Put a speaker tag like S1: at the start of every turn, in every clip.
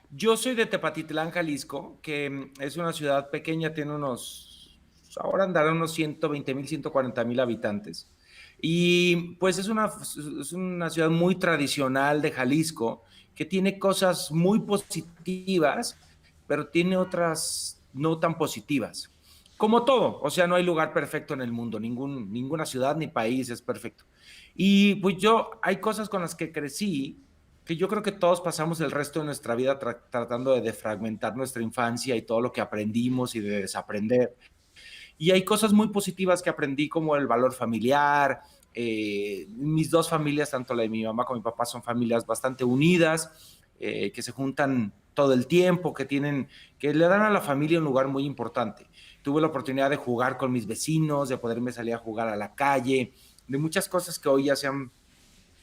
S1: Yo soy de Tepatitlán, Jalisco, que es una ciudad pequeña, tiene ahora andará unos 120,000, 140,000 habitantes. Y pues es una ciudad muy tradicional de Jalisco, que tiene cosas muy positivas, pero tiene otras no tan positivas. Como todo, o sea, no hay lugar perfecto en el mundo, ninguna ciudad ni país es perfecto. Y pues hay cosas con las que crecí que yo creo que todos pasamos el resto de nuestra vida tratando de defragmentar nuestra infancia y todo lo que aprendimos y de desaprender. Y hay cosas muy positivas que aprendí, como el valor familiar. Mis dos familias, tanto la de mi mamá como mi papá, son familias bastante unidas, que se juntan todo el tiempo, que le dan a la familia un lugar muy importante. Tuve la oportunidad de jugar con mis vecinos, de poderme salir a jugar a la calle, de muchas cosas que hoy ya se han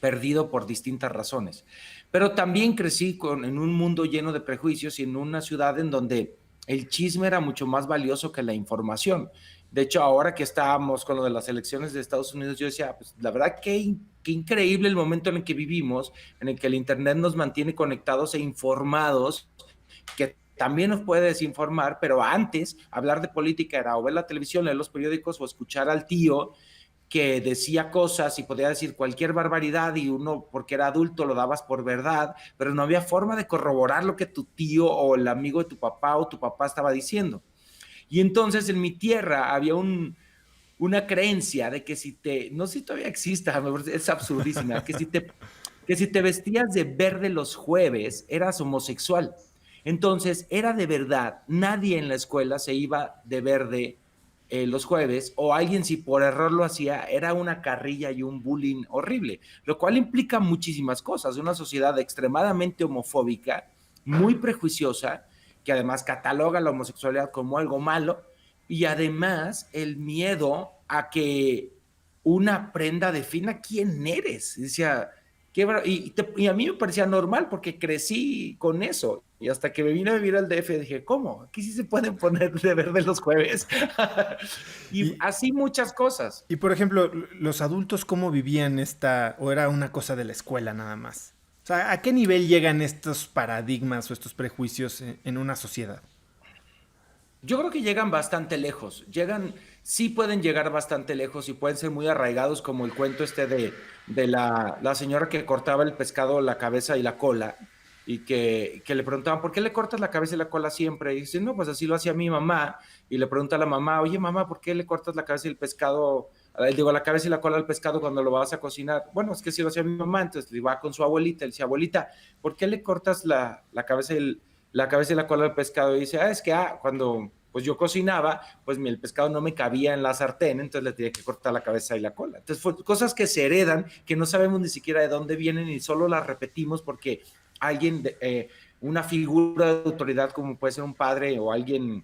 S1: perdido por distintas razones. Pero también crecí en un mundo lleno de prejuicios y en una ciudad en donde el chisme era mucho más valioso que la información. De hecho, ahora que estábamos con lo de las elecciones de Estados Unidos, yo decía, pues la verdad qué increíble el momento en el que vivimos, en el que el Internet nos mantiene conectados e informados, que también nos puede desinformar, pero antes hablar de política era o ver la televisión, leer los periódicos o escuchar al tío que decía cosas y podía decir cualquier barbaridad y uno, porque era adulto, lo dabas por verdad, pero no había forma de corroborar lo que tu tío o el amigo de tu papá o tu papá estaba diciendo. Y entonces en mi tierra había una creencia de que no sé si todavía exista, es absurdísima, que si te vestías de verde los jueves, eras homosexual. Entonces, era de verdad, nadie en la escuela se iba de verde los jueves, o alguien si por error lo hacía, era una carrilla y un bullying horrible, lo cual implica muchísimas cosas, una sociedad extremadamente homofóbica, muy prejuiciosa, que además cataloga la homosexualidad como algo malo, y además el miedo a que una prenda defina quién eres. Decía, y a mí me parecía normal porque crecí con eso. Y hasta que me vine a vivir al DF dije, ¿cómo? Aquí sí se pueden poner de verde los jueves. Y
S2: Y,
S1: así muchas cosas.
S2: y por ejemplo, los adultos, ¿cómo vivían esta, o era una cosa de la escuela nada más? O sea, ¿a qué nivel llegan estos paradigmas o estos prejuicios en una sociedad?
S1: Yo creo que llegan bastante lejos. Sí pueden llegar bastante lejos y pueden ser muy arraigados, como el cuento este de la señora que cortaba el pescado, la cabeza y la cola, y que le preguntaban, ¿por qué le cortas la cabeza y la cola siempre? Y dice, no, pues así lo hacía mi mamá. Y le pregunta a la mamá, oye, mamá, ¿por qué le cortas la cabeza y el pescado? Digo, la cabeza y la cola al pescado cuando lo vas a cocinar. Bueno, es que sí lo hacía mi mamá. Entonces le va con su abuelita. Le dice, abuelita, ¿por qué le cortas la cabeza y la cola del pescado? Y dice, es que cuando pues yo cocinaba, pues el pescado no me cabía en la sartén, entonces le tenía que cortar la cabeza y la cola. Entonces, cosas que se heredan, que no sabemos ni siquiera de dónde vienen y solo las repetimos porque alguien, una figura de autoridad como puede ser un padre o alguien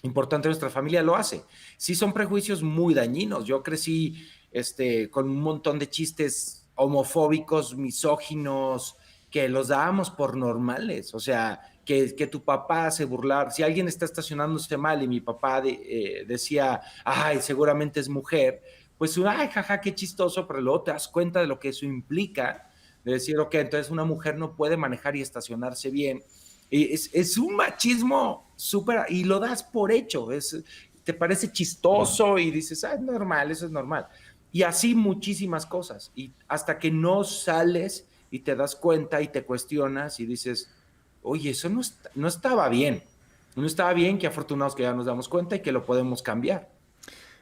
S1: importante de nuestra familia lo hace. Sí son prejuicios muy dañinos. Yo crecí con un montón de chistes homofóbicos, misóginos, que los dábamos por normales. O sea, que tu papá se burlar. Si alguien está estacionándose mal y mi papá decía, ay, seguramente es mujer, pues, ay, jaja, qué chistoso, pero luego te das cuenta de lo que eso implica, de decir, ok, entonces una mujer no puede manejar y estacionarse bien. Es un machismo súper, y lo das por hecho, te parece chistoso y dices, es normal, eso es normal. Y así muchísimas cosas. Y hasta que no sales y te das cuenta y te cuestionas y dices, oye, eso no estaba bien. No estaba bien, qué afortunados que ya nos damos cuenta y que lo podemos cambiar.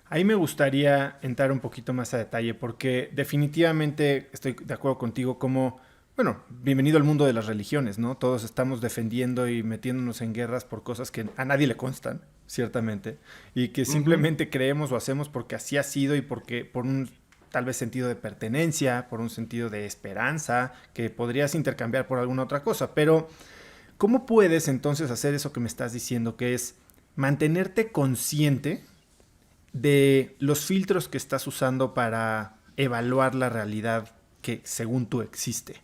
S2: Ahí me gustaría entrar un poquito más a detalle porque definitivamente estoy de acuerdo contigo como, bueno, bienvenido al mundo de las religiones, ¿no? Todos estamos defendiendo y metiéndonos en guerras por cosas que a nadie le constan, ciertamente, y que
S1: Uh -huh.
S2: simplemente creemos o hacemos porque así ha sido y porque por un tal vez sentido de pertenencia, por un sentido de esperanza, que podrías intercambiar por alguna otra cosa, pero ¿cómo puedes entonces hacer eso que me estás diciendo, que es mantenerte consciente de los filtros que estás usando para evaluar la realidad que según tú existe?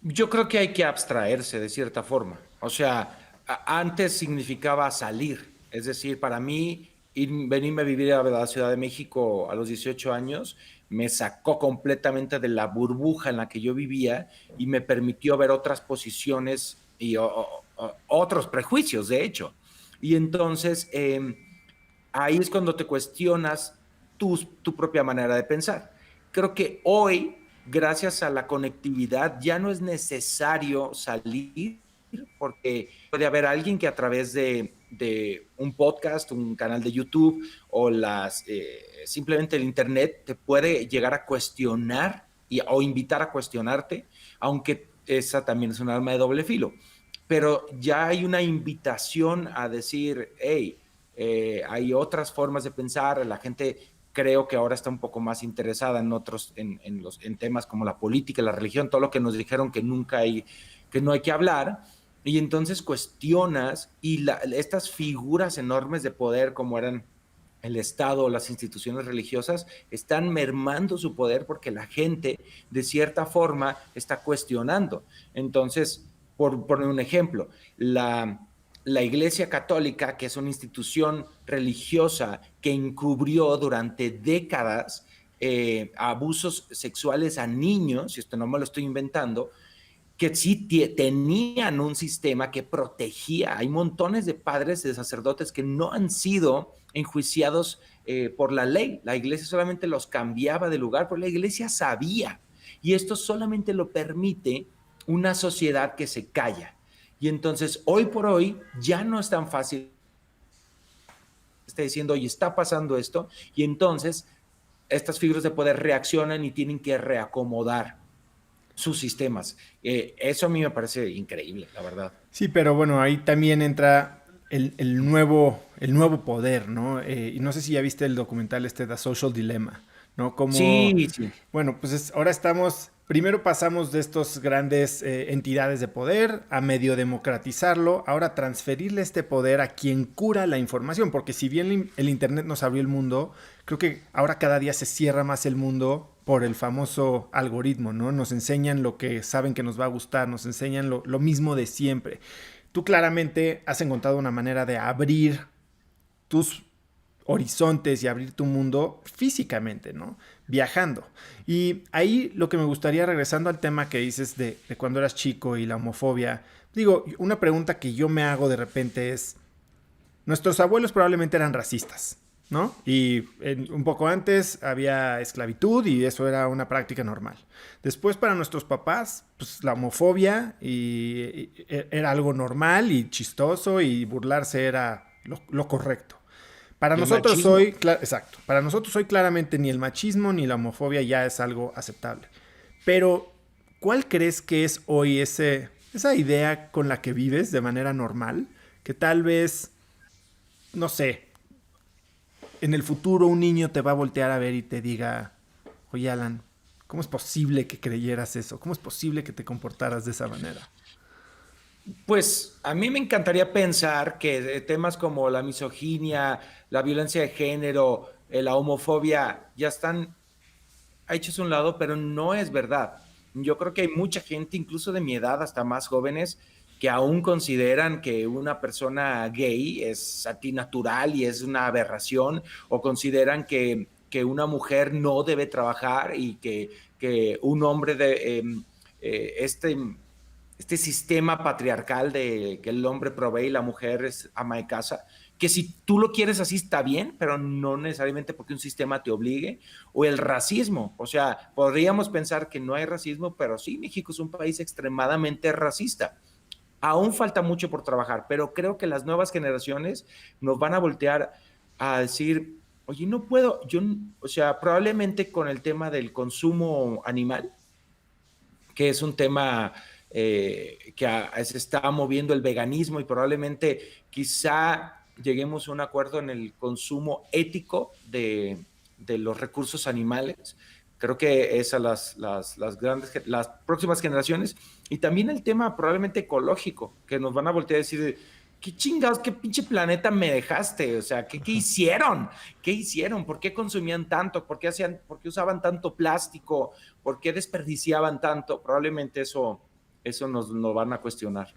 S1: Yo creo que hay que abstraerse de cierta forma. O sea, antes significaba salir. Es decir, para mí, y venirme a vivir a la Ciudad de México a los 18 años me sacó completamente de la burbuja en la que yo vivía y me permitió ver otras posiciones y otros prejuicios, de hecho. Y entonces ahí es cuando te cuestionas tu propia manera de pensar. Creo que hoy, gracias a la conectividad, ya no es necesario salir porque puede haber alguien que a través de un podcast, un canal de YouTube o simplemente el Internet te puede llegar a cuestionar o invitar a cuestionarte, aunque esa también es un arma de doble filo. Pero ya hay una invitación a decir, hey, hay otras formas de pensar, la gente creo que ahora está un poco más interesada en otros, en temas como la política, la religión, todo lo que nos dijeron que no hay que hablar, y entonces cuestionas y estas figuras enormes de poder como eran el Estado o las instituciones religiosas están mermando su poder porque la gente de cierta forma está cuestionando. Entonces, por poner un ejemplo, la Iglesia Católica, que es una institución religiosa que encubrió durante décadas abusos sexuales a niños, y esto no me lo estoy inventando, que sí tenían un sistema que protegía. Hay montones de padres, de sacerdotes que no han sido enjuiciados por la ley. La iglesia solamente los cambiaba de lugar, porque la iglesia sabía. Y esto solamente lo permite una sociedad que se calla. Y entonces, hoy por hoy, ya no es tan fácil. Está diciendo, oye, está pasando esto. Y entonces, estas figuras de poder reaccionan y tienen que reacomodar sus sistemas. Eso a mí me parece increíble, la verdad.
S2: Sí, pero bueno, ahí también entra el nuevo poder, ¿no? Y no sé si ya viste el documental este, The Social Dilemma, ¿no? Como,
S1: Sí, sí.
S2: bueno, pues ahora estamos, primero pasamos de estos grandes entidades de poder a medio democratizarlo, ahora transferirle este poder a quien cura la información, porque si bien el Internet nos abrió el mundo, creo que ahora cada día se cierra más el mundo por el famoso algoritmo, ¿no? Nos enseñan lo que saben que nos va a gustar, nos enseñan lo mismo de siempre. Tú claramente has encontrado una manera de abrir tus horizontes y abrir tu mundo físicamente, ¿no? Viajando. Y ahí lo que me gustaría, regresando al tema que dices de cuando eras chico y la homofobia, digo, una pregunta que yo me hago de repente es, nuestros abuelos probablemente eran racistas, ¿no? Y un poco antes había esclavitud y eso era una práctica normal. Después para nuestros papás, pues la homofobia era algo normal y chistoso y burlarse era lo correcto. Para
S1: Y el
S2: nosotros
S1: machismo.
S2: hoy, exacto, para nosotros hoy claramente ni el machismo ni la homofobia ya es algo aceptable. Pero, ¿cuál crees que es hoy esa idea con la que vives de manera normal? Que tal vez, no sé, en el futuro un niño te va a voltear a ver y te diga, oye Alan, ¿cómo es posible que creyeras eso? ¿Cómo es posible que te comportaras de esa manera?
S1: Pues a mí me encantaría pensar que temas como la misoginia, la violencia de género, la homofobia ya están hechos a un lado, pero no es verdad. Yo creo que hay mucha gente, incluso de mi edad, hasta más jóvenes, que aún consideran que una persona gay es antinatural y es una aberración, o consideran que una mujer no debe trabajar y que un hombre de este sistema patriarcal de que el hombre provee y la mujer es ama de casa, que si tú lo quieres así está bien, pero no necesariamente porque un sistema te obligue, o el racismo, o sea, podríamos pensar que no hay racismo, pero sí, México es un país extremadamente racista. Aún falta mucho por trabajar, pero creo que las nuevas generaciones nos van a voltear a decir, oye, no puedo, o sea, probablemente con el tema del consumo animal, que es un tema se está moviendo el veganismo y probablemente quizá lleguemos a un acuerdo en el consumo ético de los recursos animales. Creo que esas las próximas generaciones y también el tema probablemente ecológico, que nos van a voltear a decir, ¿qué chingados, qué pinche planeta me dejaste? O sea, ¿qué hicieron? ¿Qué hicieron? ¿Por qué consumían tanto? ¿Por qué usaban tanto plástico? ¿Por qué desperdiciaban tanto? Probablemente eso nos van a cuestionar.